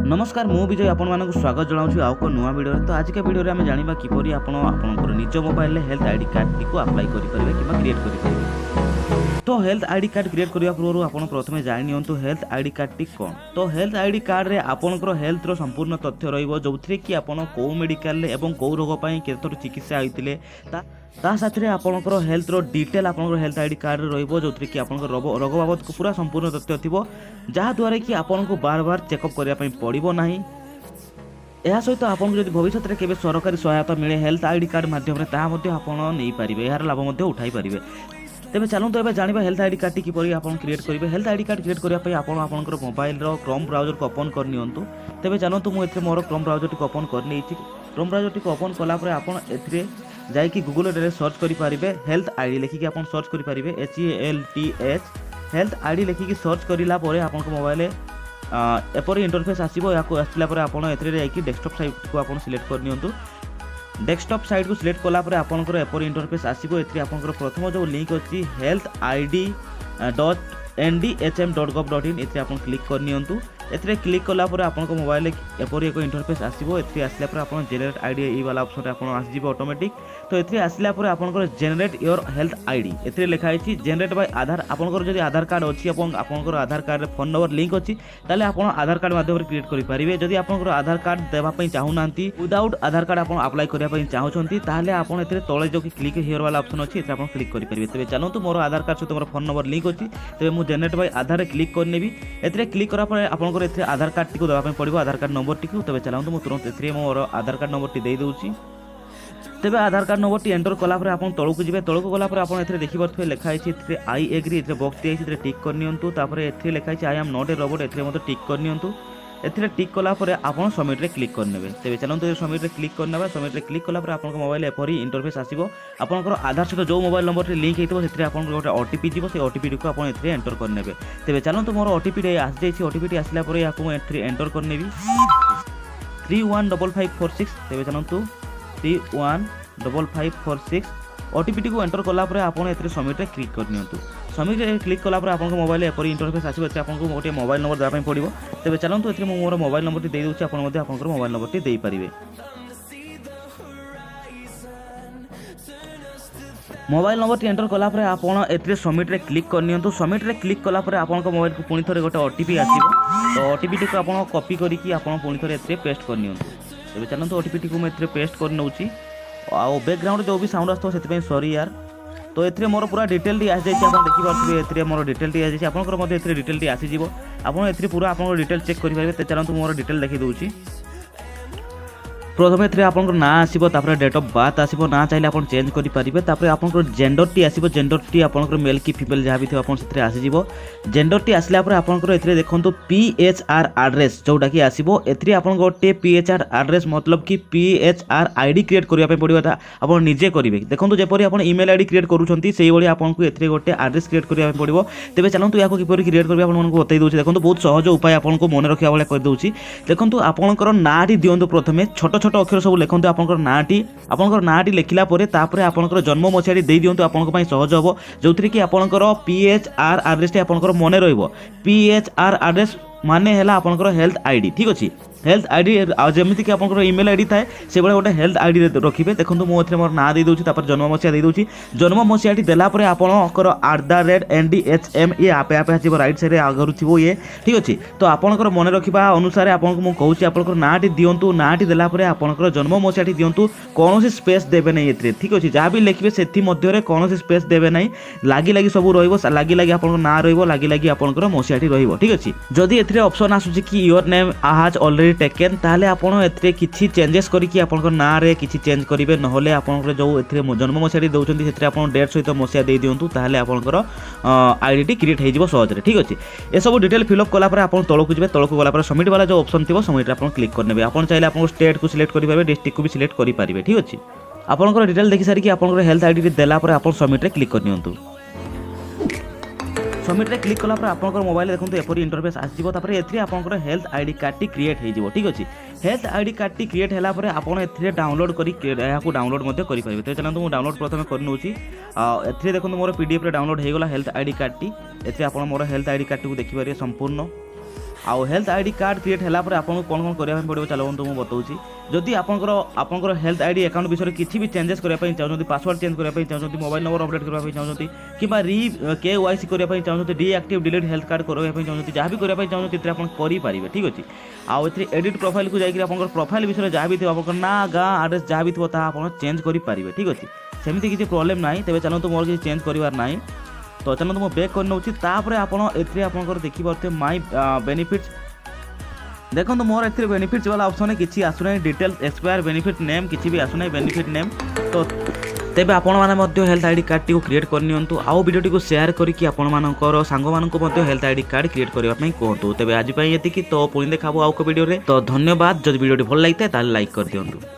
नमस्कार मु विजय आपण मानक स्वागत जनाऊँ आउ को नुआ वीडियो। तो आज के वीडियो आम जाना किपरि आपणकर निज mobile health ID card T apply करेंगे कि क्रिएट करेंगे। तो हेल्थ आईडी कार्ड क्रिएट करने पूर्व आप प्रथम जानिंतु हेल्थ आईडी कार्ड टी कौन। तो हेल्थ आईडी कार्ड रे आपणकर हेल्थ रो संपूर्ण तथ्य रहिबो जोथरे कि आपण को मेडिकल एवं को रोग पई केतोर चिकित्सा होइतिले ता साथ में आपणकर हेल्थ रो डिटेल आपणकर हेल्थ आईडी कार्ड रहिबो जोथरे कि आपणकर रोग बाबद को पूरा संपूर्ण तथ्य थिबो जहा द्वारा कि आपनको बार बार चेकअप करने पड़ो ना। यह सहित आपको जब भविष्य में केवल सरकारी सहायता मिले हेल्थ आईडी कार्ड माध्यम नहीं पारे यार लाभ उठाई पारे। तेज चलते एवं जाना हेल्थ आईडी कार्ड किपरि आप क्रिएट करेंगे। हेल्थ आईडी कार्ड क्रिएट करने आपंकर मोबाइल क्रोम ब्राउजर को ओपन करनी। तेज चलतु मुझे मोर क्रोम ब्राउजर टी ओपन करनी। क्रोम ब्राउजर टी ओपन कलापर आप जाकि गूगल सर्च करेंगे हेल्थ आईडी लिखिकी आप सर्च करेंगे HELTH हेल्थ आईडी लिखिकी सर्च करापर आप मोबाइल एपरी इंटरफेस आसो या आसला आप डेस्कटॉप साइट को आप सिलेक्ट करनी। डेस्कटॉप साइट को सिलेक्ट कलापर आपंकर एपरी इंटरफेस आसो। आपंकर प्रथम जो लिंक अच्छी healthid.ndhm.gov.in ये आप क्लिक करनी। एथिरे क्लिक कलापर आपको मोबाइल एपरी एक इंटरफेस आसो। एथिरे आसला पर आप जेनेरेट आईडी ये वाला ऑप्शन आप आसो ऑटोमेटिक। तो ये आसला पर आपंकर जेनेरेट योर हेल्थ आईडी एथिरे लिखाई जेनेरेट बाय आधार। आपंकर जदि आधार कार्ड अच्छी आपंकर आधार कार्ड फोन नंबर लिंक अच्छी ताले आप आधार कार्ड माध्यम क्रिएट करेंगे। जदि आपंकर आधार कार्ड देवाई चाहूना विदाउट आधार कार्ड आप अप्लाई करने चाहते ताले आप तले जो क्लिक हियर वाला ऑप्शन अच्छी आप क्लिक करेंगे। तेज चलतु मोर आधार कार्ड सहित मोर फोन नंबर लिंक अच्छी तेज मुझे जेनेरेट बाय आधार क्लिक करनेबी। एथिरे क्लिक करापर आप आधार कार्ड टी देवाई पड़ो आधार कार्ड नंबर टी। तेज चलते मुझे तुरंत मोर आधार कार्ड नंबर टी दे दूसरी। तेज आधार कार्ड नंबर टी एंटर कलापर आप तौक जी तौक गलापर आप देखिए लिखाई आई एग्री बक्स दिखाई टिक करनी। लिखाई I am not a robot ए टिक करनी। एथिरे टिक कलापर आप सबमिट रे क्लिक करने। तेज चलते सबमिट रे क्लिक करने। सबमिट रे क्लिक कलापर आप मोबाइल एपरी इंटरफेस आसो। आपंकर आधार सहित जो मोबाइल नंबर लिंक होती है गोटे ओटीपी जी से ओटीपी को आप एंटर करने। तेज चलते मोर ओटीपी आसी ओटीपी आसला एंटर करने 315546। तेज चलतु 315546 ओटीपी को एंटर कलापर आप सबमिट रे क्लिक करनी। सबमिट रे क्लिक कलापर आप मोबाइल एपरी इंटरफेस आसो। आपको गोटे मोबाइल नंबर देवाई पड़ो। तेज चलतु ये मोर मोबाइल नंबर टी दे दूसरी आप मोबाइल नंबर टी दे पारे। मोबाइल नंबर टी एंटर कलापर आप सबमिट रे क्लिक करनी। सबमिट रे क्लिक कलापर आप मोबाइल को पुणी थे गोटे ओटीपी आसो। तो ओटीपी टी को आप कॉपी करके पुणी थे पेस्ट करनी। तेज चलते ओटीपी टी को मुझे पेस्ट कर नौची। आउ बैकग्राउंड जो भी साउंड आसो से सॉरी यार। तो ये मोर पूरा डिटेल टी आसी आप देखिए मोर डिटेल टी आसी आपंकर डिटेल टी आसीज आप पूरा आप डिटेल चेक करेंगे। चलते मोर डिटेल देखी दूसरी। प्रथम ये आप ना आसो डेट ऑफ बर्थ आसो ना चाहिए आप चेंज करेंगे। आप जेंडर टी आसो जेंडर टी आप मेल कि फीमेल जहाँ भी थी आसीज। जेंडर टी आसला आपंकर ये देखो PHR एड्रेस जोटा कि आसो। ये आप गोटे PHR एड्रेस मतलब कि PHR आईडी क्रिएट करने पड़ो आप निजे करेंगे। देखो जपरी आप ईमेल आईडी क्रिएट करूँगी से भाई आपको ये गोटे एड्रेस क्रिएट करने पड़ो। तेज चलते या किपर क्रिएट करेंगे आपको बतई दूसरी। देखो बहुत सहज उपाय आपको मन रखा भाई करदे। देखो आपंकर ना टी दिंतु प्रथम छोट छोट अक्षर सब लिखते आपंकर ना टी लिखला आपंकर जन्म मसीहा दे दिंतु आपंक सहज हम जो थी कि आपंकर PHR एड्रेस टी आपंकर मन रहिबो। PHR एड्रेस माने है आपंकर हेल्थ आईडी ठीक अच्छे। हेल्थ आईडी जमीती कि आपंकर ईमेल आईडी थाए से भाई गोटे हेल्थ आईडी रखिए। देखो मुझे मोर ना दे दूसरी जन्म मसीहा दे दूसरी। जन्म मसीहा देलापर आपंकर @ndhm ये आपे आपे आसो राइट साइड आगर थो ये ठीक अच्छे। तो आपंकर मन रखा अनुसार आपको कहूँ आपंकर ना टी दिंतु ना टी देलापर आपंकर जन्म मसीहा दिंतु कौन स्पेस देवे ना ये ठीक अच्छे। जहाँ भी लिखे से कौन स्पेस देवे ना लगी लगी सब रही लगी आप ना रही लगी आपंकर मसीहा रही ठीक अच्छे। जदि ए ऑप्शन आसूँ कि your name has already taken ताले आपण एथरे किछि चेंजेस करिकि आपनकर ना रे किछि चेंज करिवे नहले आपनकर जो एथरे जन्म मसिया दउछन्ती सेथरे आपण डेट सहित मसिया दे दियंतु ताले आपनकर आईडी क्रिएट हे जिवो सहज रे ठीक अछि। ए सब डिटेल फिल अप कला पर आपण तळकु जिवे तळकु गला पर सबमिट वाला जो ऑप्शन थिबो सबमिट रे आपण क्लिक करनेबे। आपण चाहिले आपण स्टेट को सिलेक्ट करि पारबे डिस्ट्रिक्ट को भी सिलेक्ट करि पारबे ठीक अछि। आपनकर डिटेल देखि सारि कि आपनकर हेल्थ आईडी रे देला पर आपण सबमिट रे क्लिक करनियंतु। सबमिट रे क्लिक कलापर आपंकर मोबाइल देखो एपरी इंटरफेस आसो। ये आपंकर हेल्थ आईडी कार्ड टी क्रिएट हो ठीक अच्छे। हेल्थ आईडी कार्ड टी क्रिएट होगापर आपड़ ए डाउनलोड कर डाउनलोड करेंगे। तो चलते मुझे डाउनलोड प्रथम करनौची। ए देखो मोर PDF रे डाउनलोड होगला हेल्थ आईडी कार्ड टी। आप मोर हेल्थ आईडी कार्ड टी देखिपारे संपूर्ण आउ हेल्थ आईडी कार्ड क्रिएट होला पर आपन कोन कोन करिया पड़िबो चलो मु बताउची जदि आपनकर हेल्थ आईडी अकाउंट विषय किछि भी चेंजेस करिया पई चाहउछथि पासवर्ड चेंज करिया पई चाहउछथि मोबाइल नंबर अपडेट करिया पई चाहउछथि किबा री केवाईसी करिया पई चाहउछथि डीएक्टिव डिलीट हेल्थ कार्ड करिया पई चाहउछथि जहा भी करिया पई चाहउछथि इतरे आपन करि पारिबे ठीक अछि आउ एथि एडिट प्रोफाइल को जाइकि आपनकर प्रोफाइल विषय जहा भी थिबो आपनकर ना गां एड्रेस जहा भी थिबो ता आपन चेंज करि पारिबे ठीक अछि सेमिति किछि प्रॉब्लम नाही तबे चलो तो मोर किछि चेंज करिवार नाही तो चलो तो मो बैक कर नउछि तापरे आपन एथि आपनकर देखि परते माय बेनिफिट्स देखो तो मोर एथि बेनिफिट्स वाला ऑप्शन किछि आसुनै डिटेल्स एक्सपायर बेनिफिट नेम किछि भी आसुनै बेनिफिट नेम तो तेबे आपण माने मध्य हेल्थ आईडी कार्ड टी को क्रिएट करनियंतु आउ वीडियो टी को शेयर करिकि आपण मानकर सांग मानको मध्य हेल्थ आईडी कार्ड क्रिएट करबा पई कहतु तेबे आज पई एतिकी तो पुणी देखाबो आउ को वीडियो रे तो धन्यवाद जदि वीडियो टी भल लागिते ताले लाइक कर दियंतु।